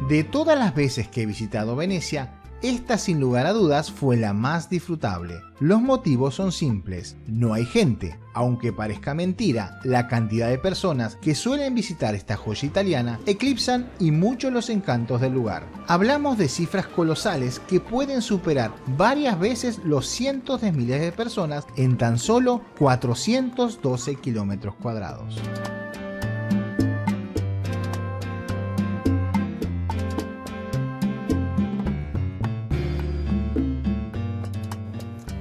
De todas las veces que he visitado Venecia, esta sin lugar a dudas fue la más disfrutable. Los motivos son simples, no hay gente, aunque parezca mentira, la cantidad de personas que suelen visitar esta joya italiana eclipsan y mucho los encantos del lugar. Hablamos de cifras colosales que pueden superar varias veces los cientos de miles de personas en tan solo 412 kilómetros cuadrados.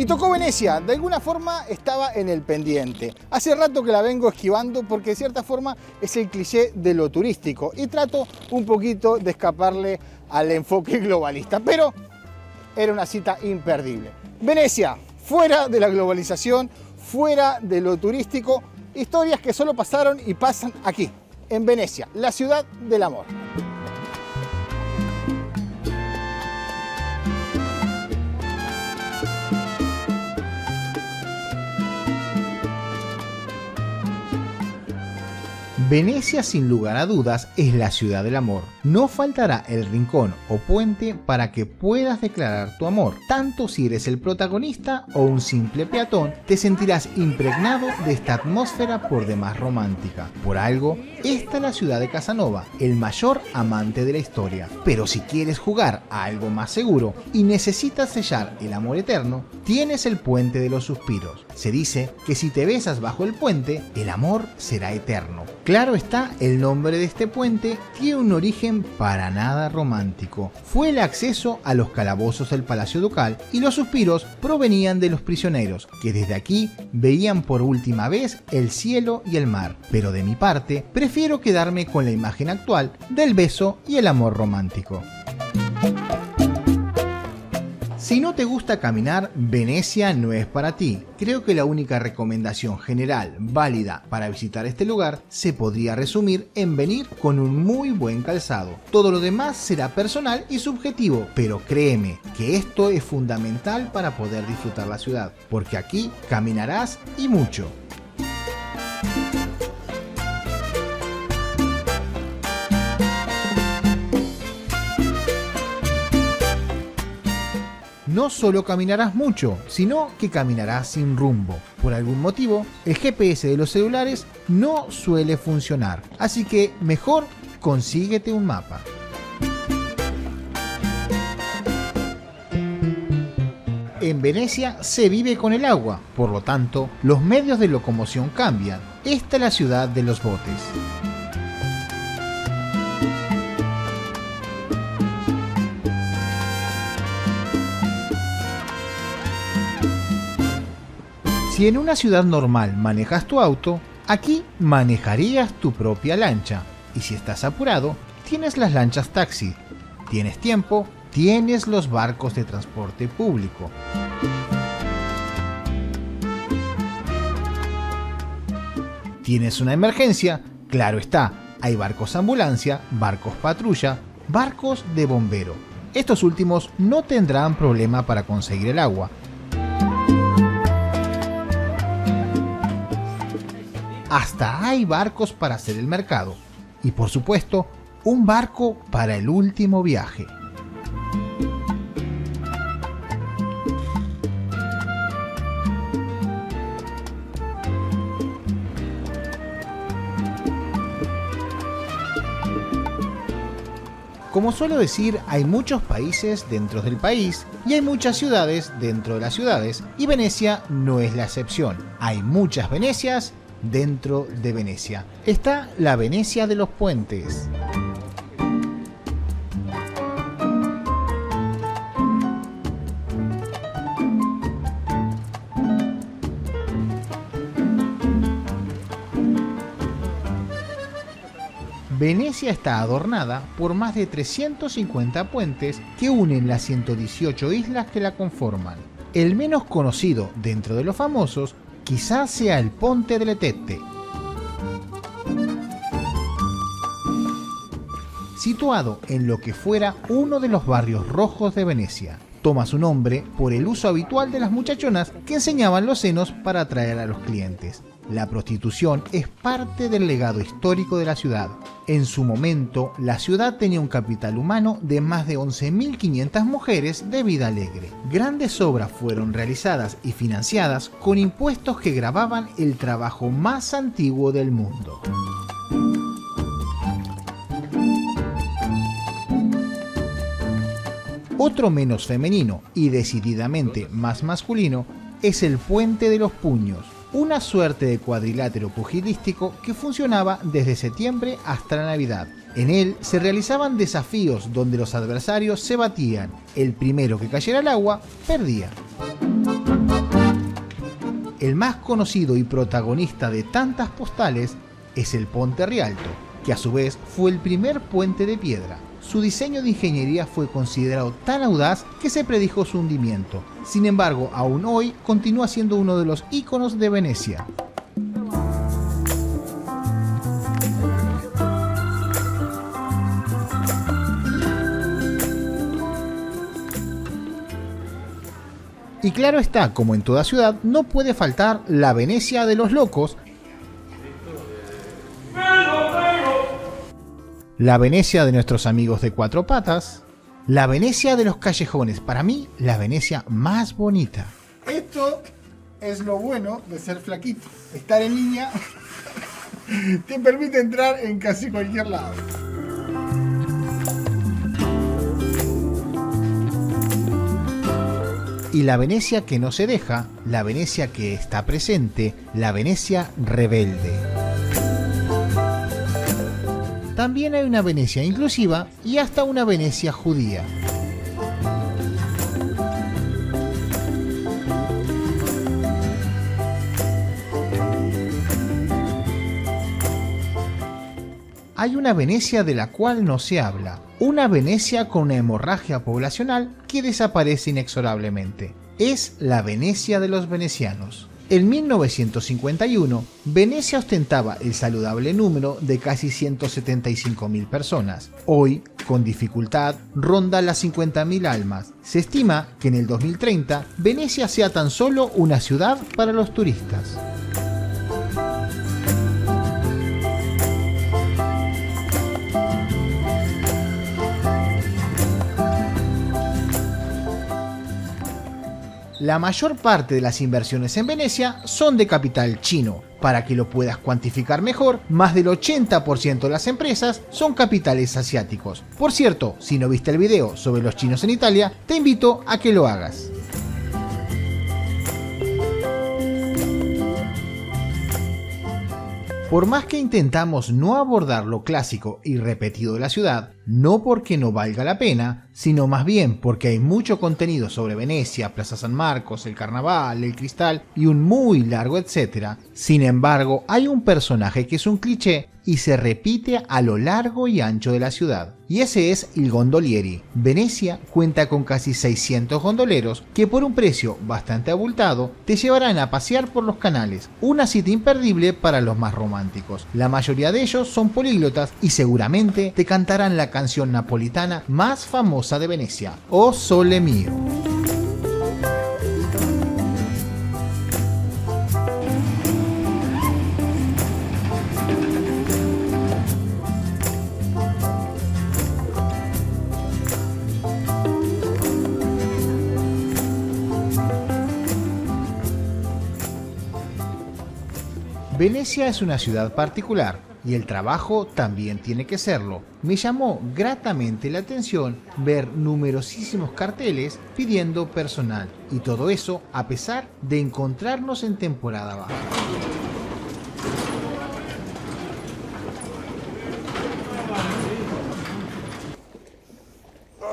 Y tocó Venecia, de alguna forma estaba en el pendiente. Hace rato que la vengo esquivando porque de cierta forma es el cliché de lo turístico y trato un poquito de escaparle al enfoque globalista, pero era una cita imperdible. Venecia, fuera de la globalización, fuera de lo turístico, historias que solo pasaron y pasan aquí, en Venecia, la ciudad del amor. Venecia, sin lugar a dudas, es la ciudad del amor. No faltará el rincón o puente para que puedas declarar tu amor. Tanto si eres el protagonista o un simple peatón, te sentirás impregnado de esta atmósfera por demás romántica. Por algo, esta es la ciudad de Casanova, el mayor amante de la historia. Pero si quieres jugar a algo más seguro y necesitas sellar el amor eterno, tienes el puente de los suspiros. Se dice que si te besas bajo el puente, el amor será eterno. Claro está, el nombre de este puente tiene un origen para nada romántico. Fue el acceso a los calabozos del Palacio Ducal y los suspiros provenían de los prisioneros, que desde aquí veían por última vez el cielo y el mar. Pero de mi parte, prefiero quedarme con la imagen actual del beso y el amor romántico. Si no te gusta caminar, Venecia no es para ti. Creo que la única recomendación general válida para visitar este lugar se podría resumir en venir con un muy buen calzado. Todo lo demás será personal y subjetivo, pero créeme que esto es fundamental para poder disfrutar la ciudad, porque aquí caminarás y mucho. No solo caminarás mucho, sino que caminarás sin rumbo. Por algún motivo, el GPS de los celulares no suele funcionar, así que mejor consíguete un mapa. En Venecia se vive con el agua, por lo tanto, los medios de locomoción cambian. Esta es la ciudad de los botes. Si en una ciudad normal manejas tu auto, aquí manejarías tu propia lancha. Y si estás apurado, tienes las lanchas taxi. Tienes tiempo, tienes los barcos de transporte público. ¿Tienes una emergencia? Claro está, hay barcos ambulancia, barcos patrulla, barcos de bombero. Estos últimos no tendrán problema para conseguir el agua. Hasta hay barcos para hacer el mercado. Y por supuesto, un barco para el último viaje. Como suelo decir, hay muchos países dentro del país y hay muchas ciudades dentro de las ciudades, y Venecia no es la excepción. Hay muchas Venecias dentro de Venecia. Está la Venecia de los puentes. Venecia está adornada por más de 350 puentes que unen las 118 islas que la conforman. El menos conocido dentro de los famosos quizás sea el Ponte delle Tette. Situado en lo que fuera uno de los barrios rojos de Venecia. Toma su nombre por el uso habitual de las muchachonas que enseñaban los senos para atraer a los clientes. La prostitución es parte del legado histórico de la ciudad. En su momento, la ciudad tenía un capital humano de más de 11.500 mujeres de vida alegre. Grandes obras fueron realizadas y financiadas con impuestos que gravaban el trabajo más antiguo del mundo. Otro menos femenino y decididamente más masculino es el Puente de los Puños, una suerte de cuadrilátero pugilístico que funcionaba desde septiembre hasta la Navidad. En él se realizaban desafíos donde los adversarios se batían. El primero que cayera al agua perdía. El más conocido y protagonista de tantas postales es el Ponte Rialto, que a su vez fue el primer puente de piedra. Su diseño de ingeniería fue considerado tan audaz que se predijo su hundimiento. Sin embargo, aún hoy continúa siendo uno de los íconos de Venecia. Y claro está, como en toda ciudad, no puede faltar la Venecia de los locos, la Venecia de nuestros amigos de cuatro patas, la Venecia de los callejones, para mí la Venecia más bonita. Esto es lo bueno de ser flaquito. Estar en línea te permite entrar en casi cualquier lado. Y la Venecia que no se deja, la Venecia que está presente, la Venecia rebelde. También hay una Venecia inclusiva y hasta una Venecia judía. Hay una Venecia de la cual no se habla, una Venecia con una hemorragia poblacional que desaparece inexorablemente. Es la Venecia de los venecianos. En 1951, Venecia ostentaba el saludable número de casi 175.000 personas. Hoy, con dificultad, ronda las 50.000 almas. Se estima que en el 2030, Venecia sea tan solo una ciudad para los turistas. La mayor parte de las inversiones en Venecia son de capital chino. Para que lo puedas cuantificar mejor, más del 80% de las empresas son capitales asiáticos. Por cierto, si no viste el video sobre los chinos en Italia, te invito a que lo hagas. Por más que intentamos no abordar lo clásico y repetido de la ciudad, no porque no valga la pena, sino más bien porque hay mucho contenido sobre Venecia, Plaza San Marcos, el Carnaval, el Cristal y un muy largo etcétera. Sin embargo, hay un personaje que es un cliché y se repite a lo largo y ancho de la ciudad. Y ese es il gondolieri. Venecia cuenta con casi 600 gondoleros que por un precio bastante abultado te llevarán a pasear por los canales. Una cita imperdible para los más románticos. La mayoría de ellos son políglotas y seguramente te cantarán la canción napolitana más famosa de Venecia, O Sole Mio. Venecia es una ciudad particular y el trabajo también tiene que serlo. Me llamó gratamente la atención ver numerosísimos carteles pidiendo personal y todo eso a pesar de encontrarnos en temporada baja.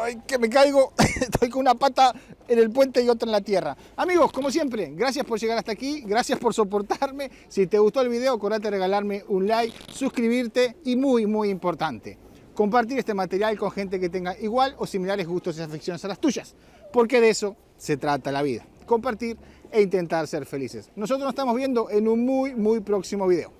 ¡Ay, que me caigo! Estoy con una pata en el puente y otra en la tierra. Amigos, como siempre, gracias por llegar hasta aquí, gracias por soportarme. Si te gustó el video, acordate de regalarme un like, suscribirte y muy importante, compartir este material con gente que tenga igual o similares gustos y aficiones a las tuyas, porque de eso se trata la vida, compartir e intentar ser felices. Nosotros nos estamos viendo en un muy próximo video.